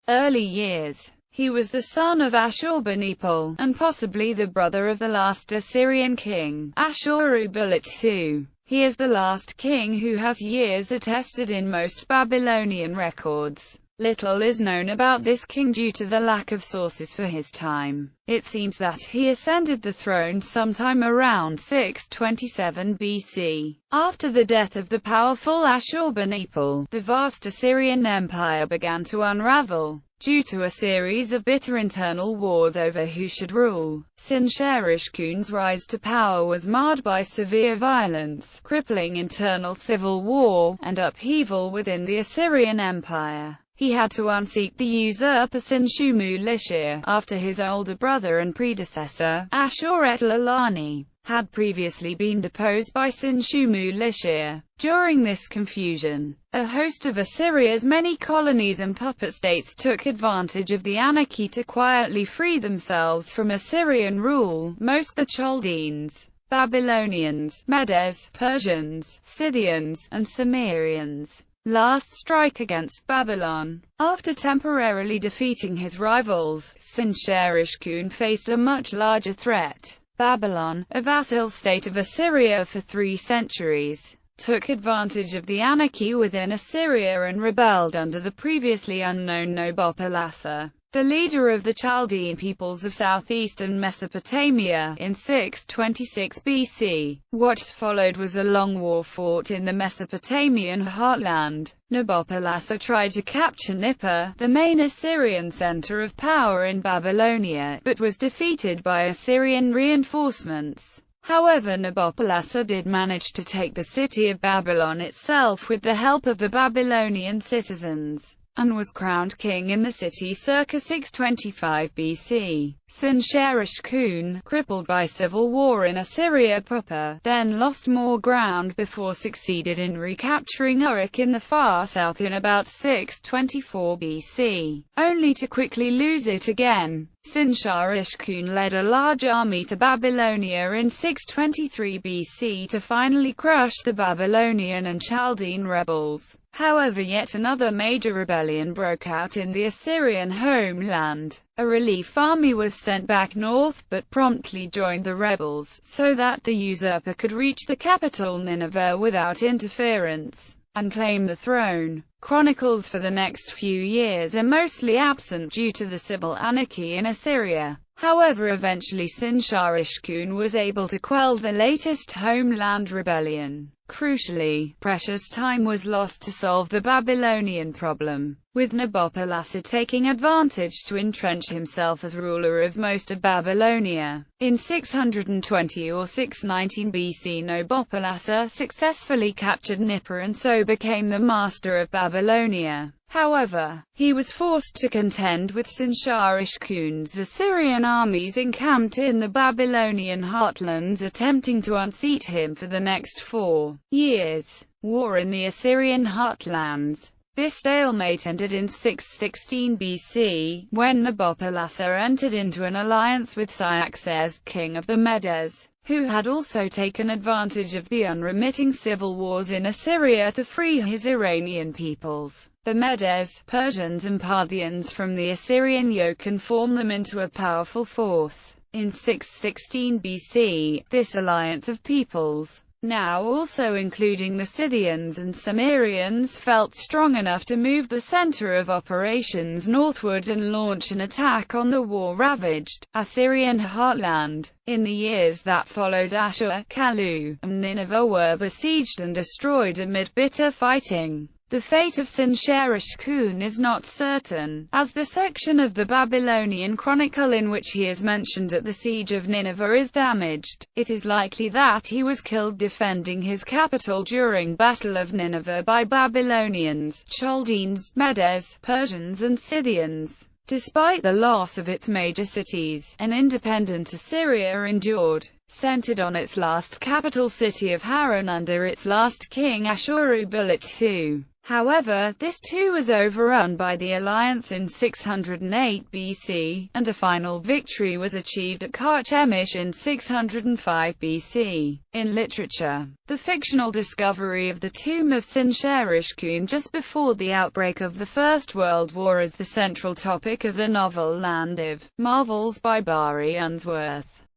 Early years. He was the son of Ashurbanipal, and possibly the brother of the last Assyrian king, Ashurbanipal II. He is the last king who has years attested in most Babylonian records. Little is known about this king due to the lack of sources for his time. It seems that he ascended the throne sometime around 627 BC. After the death of the powerful Ashurbanipal, the vast Assyrian Empire began to unravel. Due to a series of bitter internal wars over who should rule, Sinsharishkun's rise to power was marred by severe violence, crippling internal civil war, and upheaval within the Assyrian Empire. He had to unseat the usurper Sinsharishkun after his older brother and predecessor, Ashur-etil-Alani, had previously been deposed by Sinsharishkun. During this confusion, a host of Assyria's many colonies and puppet states took advantage of the anarchy to quietly free themselves from Assyrian rule. Most the Chaldeans, Babylonians, Medes, Persians, Scythians, and Cimmerians last strike against Babylon. After temporarily defeating his rivals, Sinsharishkun faced a much larger threat. Babylon, a vassal state of Assyria for 3 centuries, took advantage of the anarchy within Assyria and rebelled under the previously unknown Nabopolassar, the leader of the Chaldean peoples of southeastern Mesopotamia, in 626 BC. What followed was a long war fought in the Mesopotamian heartland. Nabopolassar tried to capture Nippur, the main Assyrian center of power in Babylonia, but was defeated by Assyrian reinforcements. However, Nabopolassar did manage to take the city of Babylon itself with the help of the Babylonian citizens, and was crowned king in the city circa 625 BC. Sinsharishkun, crippled by civil war in Assyria proper, then lost more ground before succeeded in recapturing Uruk in the far south in about 624 BC, only to quickly lose it again. Sinsharishkun led a large army to Babylonia in 623 BC to finally crush the Babylonian and Chaldean rebels. However, yet another major rebellion broke out in the Assyrian homeland. A relief army was sent back north, but promptly joined the rebels, so that the usurper could reach the capital Nineveh without interference, and claim the throne. Chronicles for the next few years are mostly absent due to the civil anarchy in Assyria. However, eventually Sinsharishkun was able to quell the latest homeland rebellion. Crucially, precious time was lost to solve the Babylonian problem, with Nabopolassar taking advantage to entrench himself as ruler of most of Babylonia. In 620 or 619 BC, Nabopolassar successfully captured Nippur and so became the master of Babylonia. However, he was forced to contend with Sinsharishkun's Assyrian armies encamped in the Babylonian heartlands attempting to unseat him for the next 4 years. War in the Assyrian heartlands. This stalemate ended in 616 BC, when Nabopolassar entered into an alliance with Cyaxares, king of the Medes, who had also taken advantage of the unremitting civil wars in Assyria to free his Iranian peoples. The Medes, Persians and Parthians from the Assyrian yoke and form them into a powerful force. In 616 BC, this alliance of peoples, now also including the Scythians and Cimmerians, felt strong enough to move the center of operations northward and launch an attack on the war-ravaged Assyrian heartland. In the years that followed, Ashur, Kalu, and Nineveh were besieged and destroyed amid bitter fighting. The fate of Sinsharishkun is not certain, as the section of the Babylonian Chronicle in which he is mentioned at the siege of Nineveh is damaged. It is likely that he was killed defending his capital during Battle of Nineveh by Babylonians, Chaldeans, Medes, Persians and Scythians. Despite the loss of its major cities, an independent Assyria endured. centered on its last capital city of Haran under its last king Ashurbanipal II. However, this too was overrun by the alliance in 608 BC, and a final victory was achieved at Carchemish in 605 BC. In literature, the fictional discovery of the tomb of Sinsharishkun just before the outbreak of the First World War is the central topic of the novel Land of Marvels by Barry Unsworth.